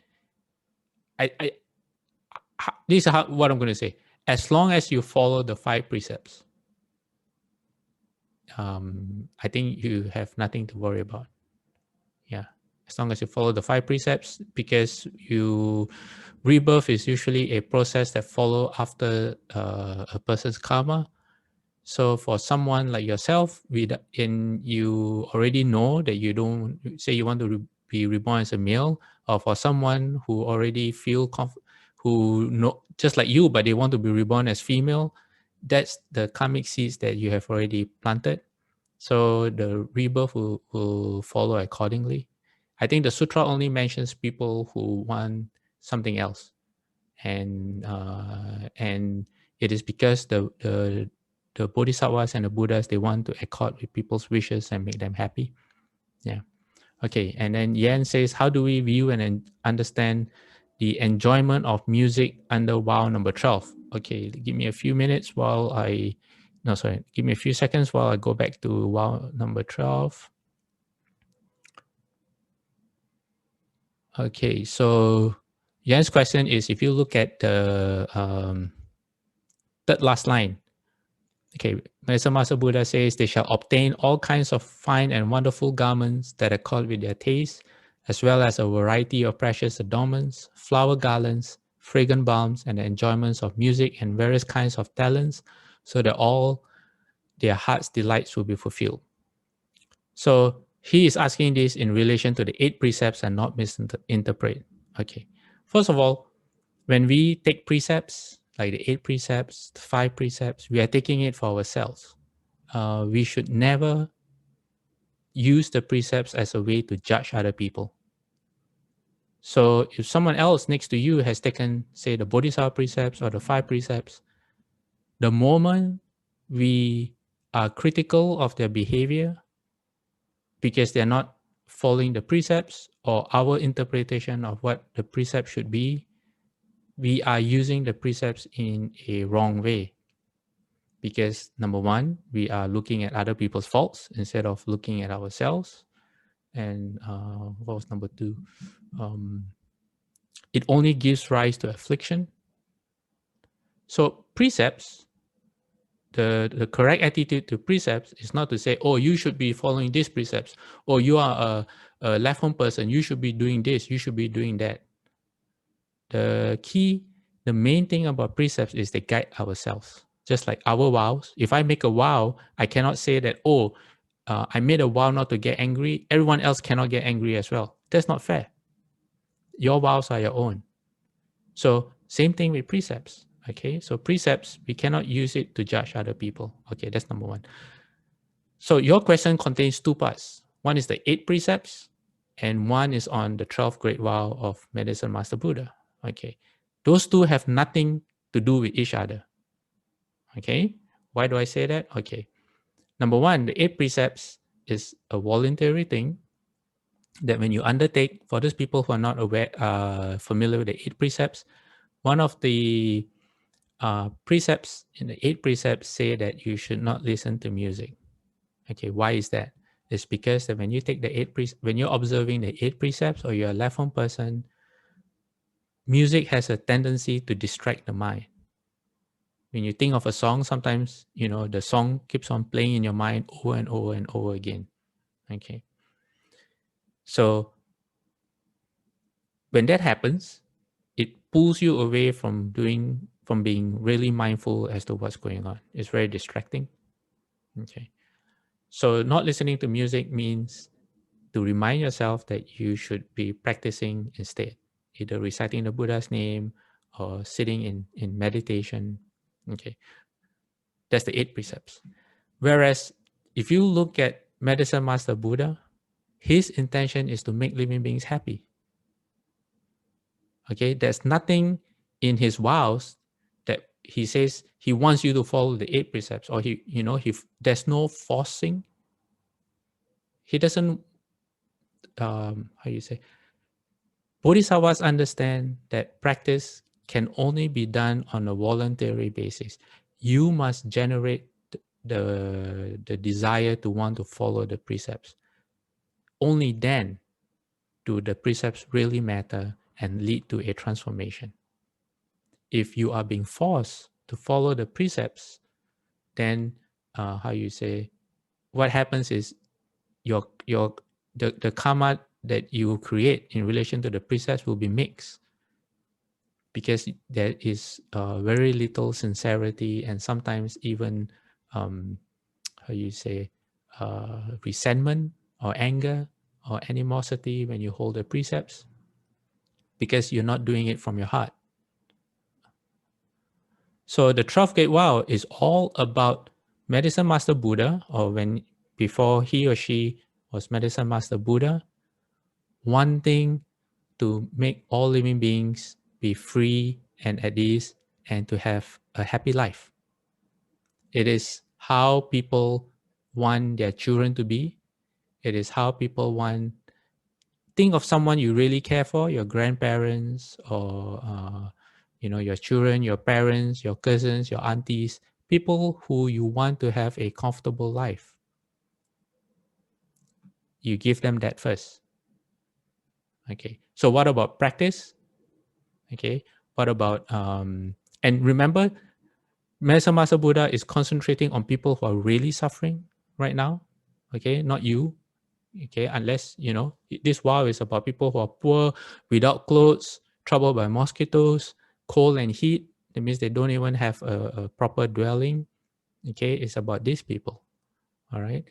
this is what I'm going to say. As long as you follow the 5 precepts, I think you have nothing to worry about. Yeah, as long as you follow the 5 precepts, because rebirth is usually a process that follow after a person's karma. So for someone like yourself, you already know that you don't say you want to be reborn as a male, or for someone who already who know just like you, but they want to be reborn as female, that's the karmic seeds that you have already planted. So the rebirth will follow accordingly. I think the sutra only mentions people who want something else, and it is because the bodhisattvas and the Buddhas, they want to accord with people's wishes and make them happy. Yeah. Okay. And then Yan says, how do we view and understand the enjoyment of music under vow number 12? Okay. Give me a few minutes give me a few seconds while I go back to vow number 12. Okay. So Yan's question is, if you look at the third last line, okay, Master Buddha says, they shall obtain all kinds of fine and wonderful garments that accord with their taste, as well as a variety of precious adornments, flower garlands, fragrant balms, and the enjoyments of music and various kinds of talents, so that all their heart's delights will be fulfilled. So he is asking this in relation to the 8 precepts and not misinterpret. Okay. First of all, when we take precepts, like the 8 precepts, the 5 precepts, we are taking it for ourselves. We should never use the precepts as a way to judge other people. So if someone else next to you has taken, say, the bodhisattva precepts or the 5 precepts, the moment we are critical of their behavior because they're not following the precepts or our interpretation of what the precept should be, we are using the precepts in a wrong way. Because number one, we are looking at other people's faults instead of looking at ourselves. And what was number 2? It only gives rise to affliction. So precepts, the correct attitude to precepts is not to say, oh, you should be following these precepts, or you are a left-hand person, you should be doing this, you should be doing that. The main thing about precepts is they guide ourselves. Just like our vows. If I make a vow, I cannot say that, oh, I made a vow not to get angry. Everyone else cannot get angry as well. That's not fair. Your vows are your own. So same thing with precepts. Okay, so precepts, we cannot use it to judge other people. Okay, that's number 1. So your question contains 2 parts. One is the 8 precepts, and one is on the 12th great vow of Medicine Master Buddha. Okay, those 2 have nothing to do with each other. Okay, why do I say that? Okay, number 1, the 8 precepts is a voluntary thing that when you undertake, for those people who are not familiar with the 8 precepts, one of the precepts in the 8 precepts say that you should not listen to music. Okay, why is that? It's because that when you take the 8 when you're observing the 8 precepts or you're a left-hand person, music has a tendency to distract the mind. When you think of a song, sometimes, you know, the song keeps on playing in your mind over and over and over again. Okay. So when that happens, it pulls you away from being really mindful as to what's going on. It's very distracting. Okay. So not listening to music means to remind yourself that you should be practicing instead, either reciting the Buddha's name or sitting in meditation. Okay. That's the 8 precepts. Whereas if you look at Medicine Master Buddha, his intention is to make living beings happy. Okay, there's nothing in his vows that he says he wants you to follow the 8 precepts, or there's no forcing. He doesn't, Bodhisattvas understand that practice can only be done on a voluntary basis. You must generate the desire to want to follow the precepts. Only then do the precepts really matter and lead to a transformation. If you are being forced to follow the precepts, then what happens is the karma that you create in relation to the precepts will be mixed, because there is very little sincerity and sometimes even resentment or anger or animosity when you hold the precepts, because you're not doing it from your heart. So the 12th Great Vow is all about Medicine Master Buddha, or before he or she was Medicine Master Buddha, wanting to make all living beings be free and at ease and to have a happy life. It is how people want their children to be. It is how people think of someone you really care for, your grandparents or your children, your parents, your cousins, your aunties, people who you want to have a comfortable life. You give them that first. Okay. So what about practice? Okay. What about and remember, Medicine Master Buddha is concentrating on people who are really suffering right now. Okay, not you. Okay, unless this vow is about people who are poor, without clothes, troubled by mosquitoes, cold and heat. That means they don't even have a proper dwelling. Okay, it's about these people. All right.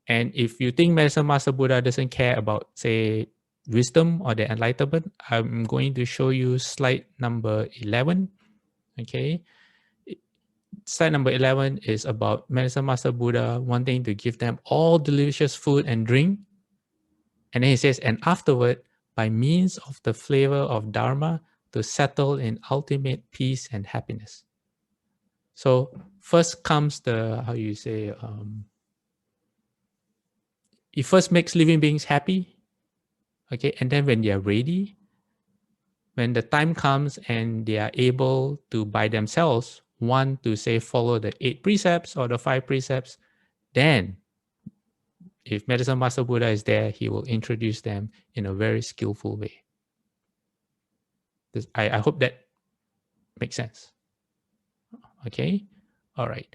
And if you think Medicine Master Buddha doesn't care about, say, wisdom or the enlightenment, I'm going to show you slide number 11. Okay. Slide number 11 is about Medicine Master Buddha wanting to give them all delicious food and drink. And then he says, and afterward, by means of the flavor of Dharma, to settle in ultimate peace and happiness. So first comes the, how you say, he first makes living beings happy. Okay. And then when they are ready, when the time comes and they are able to by themselves want to say follow the 8 precepts or the 5 precepts, then if Medicine Master Buddha is there, he will introduce them in a very skillful way. I hope that makes sense. Okay. All right.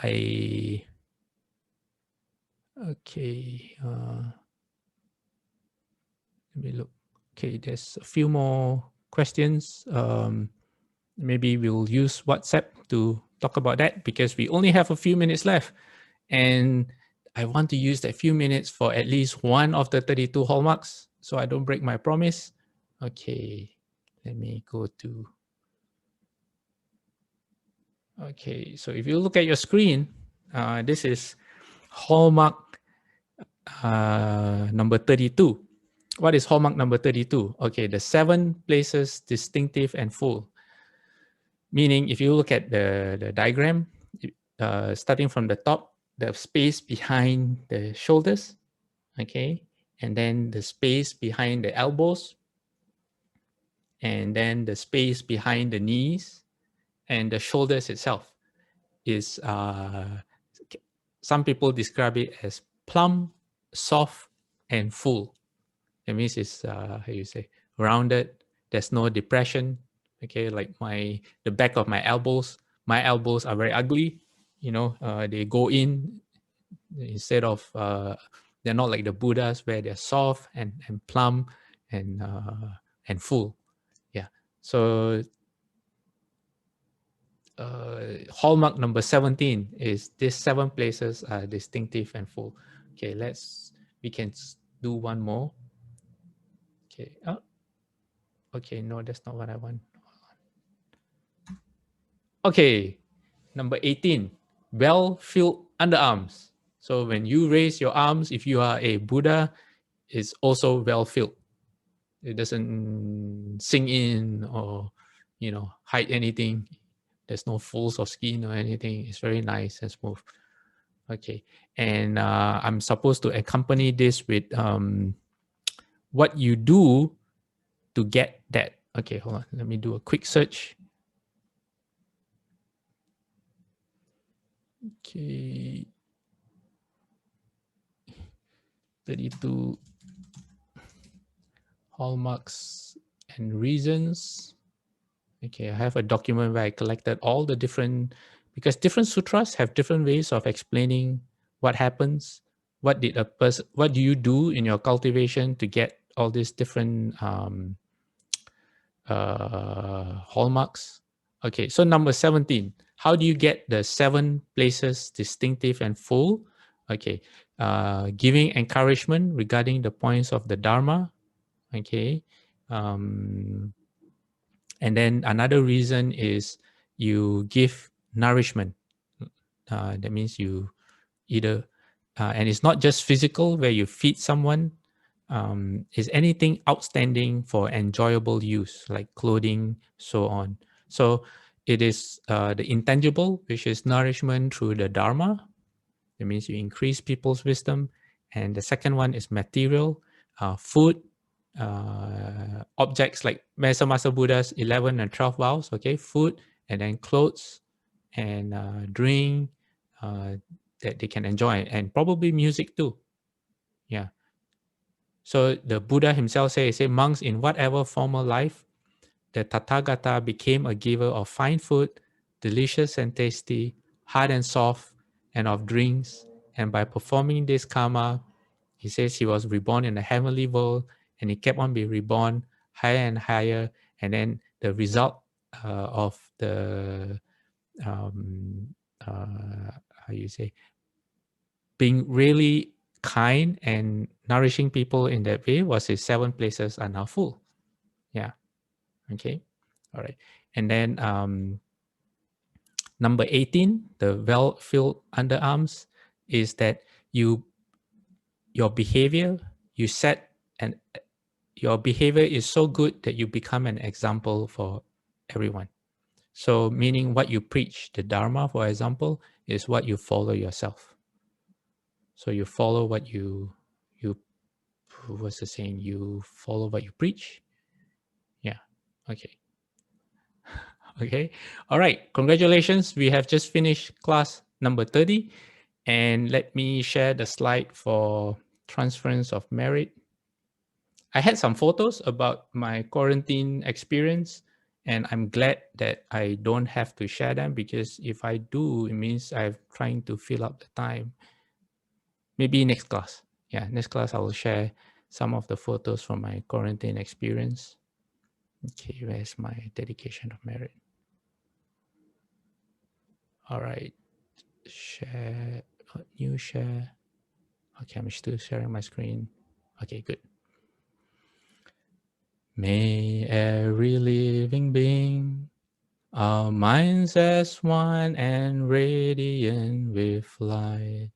Okay. Let me look. Okay, there's a few more questions. Maybe we'll use WhatsApp to talk about that because we only have a few minutes left. And I want to use that few minutes for at least one of the 32 hallmarks so I don't break my promise. Okay, let me go to... Okay, so if you look at your screen, this is hallmark number 32. What is hallmark number 32? Okay, the 7 places distinctive and full. Meaning, if you look at the diagram, starting from the top, the space behind the shoulders, okay, and then the space behind the elbows, and then the space behind the knees, and the shoulders itself is, some people describe it as plump, soft, and full. That means it's, how you say, rounded. There's no depression. Okay, like the back of my elbows are very ugly. You know, they go in instead of, they're not like the Buddhas where they're soft and plump and full. Yeah. So hallmark number 17 is these 7 places are distinctive and full. Okay, we can do one more. Okay. Oh, okay, no, that's not what I want. Okay, number 18, well-filled underarms. So when you raise your arms, if you are a Buddha, it's also well-filled. It doesn't sink in or, you know, hide anything. There's no folds of skin or anything. It's very nice and smooth. Okay, and I'm supposed to accompany this with what you do to get that. Okay, hold on. Let me do a quick search. Okay. 32 hallmarks and reasons. Okay, I have a document where I collected all the different, because different sutras have different ways of explaining what happens. What do you do in your cultivation to get all these different hallmarks? Okay, so number 17, how do you get the 7 places distinctive and full? Okay, giving encouragement regarding the points of the Dharma. Okay, and then another reason is you give nourishment. That means you either, and it's not just physical where you feed someone. Is anything outstanding for enjoyable use like clothing, so on. So it is the intangible, which is nourishment through the Dharma. That means you increase people's wisdom. And the second one is material, food, objects like Medicine Master Buddha's 11 and 12 vows, okay, food, and then clothes and drink that they can enjoy, and probably music too. Yeah. So the Buddha himself say monks in whatever former life, the Tathagata became a giver of fine food, delicious and tasty, hard and soft, and of drinks. And by performing this karma, he says he was reborn in the heavenly world, and he kept on being reborn higher and higher. And then the result of the, how you say, being really kind and nourishing people in that way was his 7 places are now full. Yeah. Okay. All right. And then number 18, the well-filled underarms, is that your behavior, you set, and your behavior is so good that you become an example for everyone. So meaning what you preach, the Dharma, for example, is what you follow yourself. So you follow what you what's the saying? You follow what you preach. Yeah. Okay. Okay. All right. Congratulations. We have just finished class number 30. And let me share the slide for transference of merit. I had some photos about my quarantine experience, and I'm glad that I don't have to share them, because if I do, it means I'm trying to fill up the time. Maybe next class. Yeah, next class I will share some of the photos from my quarantine experience. Okay, where's my dedication of merit? All right, share, new share. Okay, I'm still sharing my screen. Okay, good. May every living being, our minds as one and radiant with light,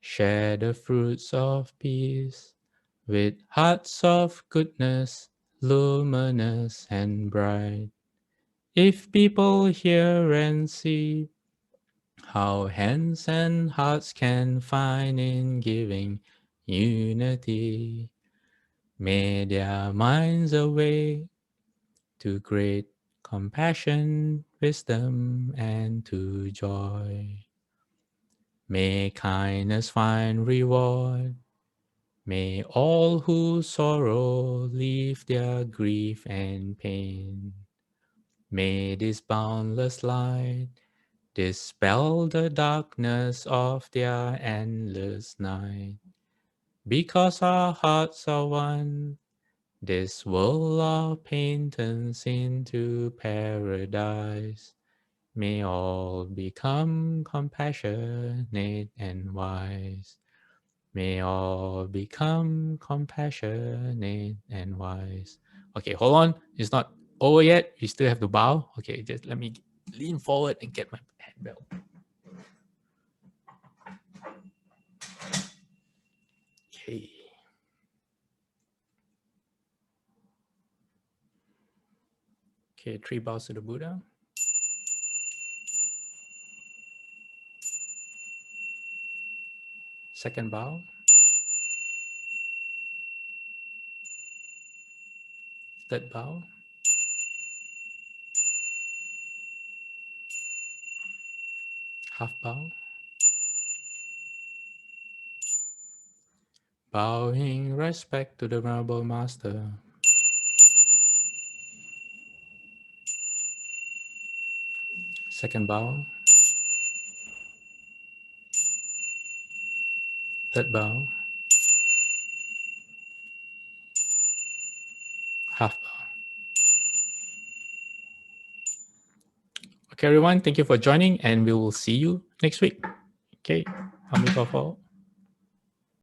share the fruits of peace with hearts of goodness, luminous and bright. If people hear and see how hands and hearts can find in giving unity, may their minds awake to great compassion, wisdom, and to joy. May kindness find reward. May all who sorrow leave their grief and pain. May this boundless light dispel the darkness of their endless night. Because our hearts are one, this world of pain turns into paradise. May all become compassionate and wise. May all become compassionate and wise. Okay, hold on. It's not over yet. You still have to bow. Okay, just let me lean forward and get my head belt. Okay. Okay, 3 bows to the Buddha. Second bow. Third bow. Half bow. Bowing respect to the Venerable Master. Second bow. Third bow. Half bow. Okay, everyone, thank you for joining, and we will see you next week. Okay, Amitabha.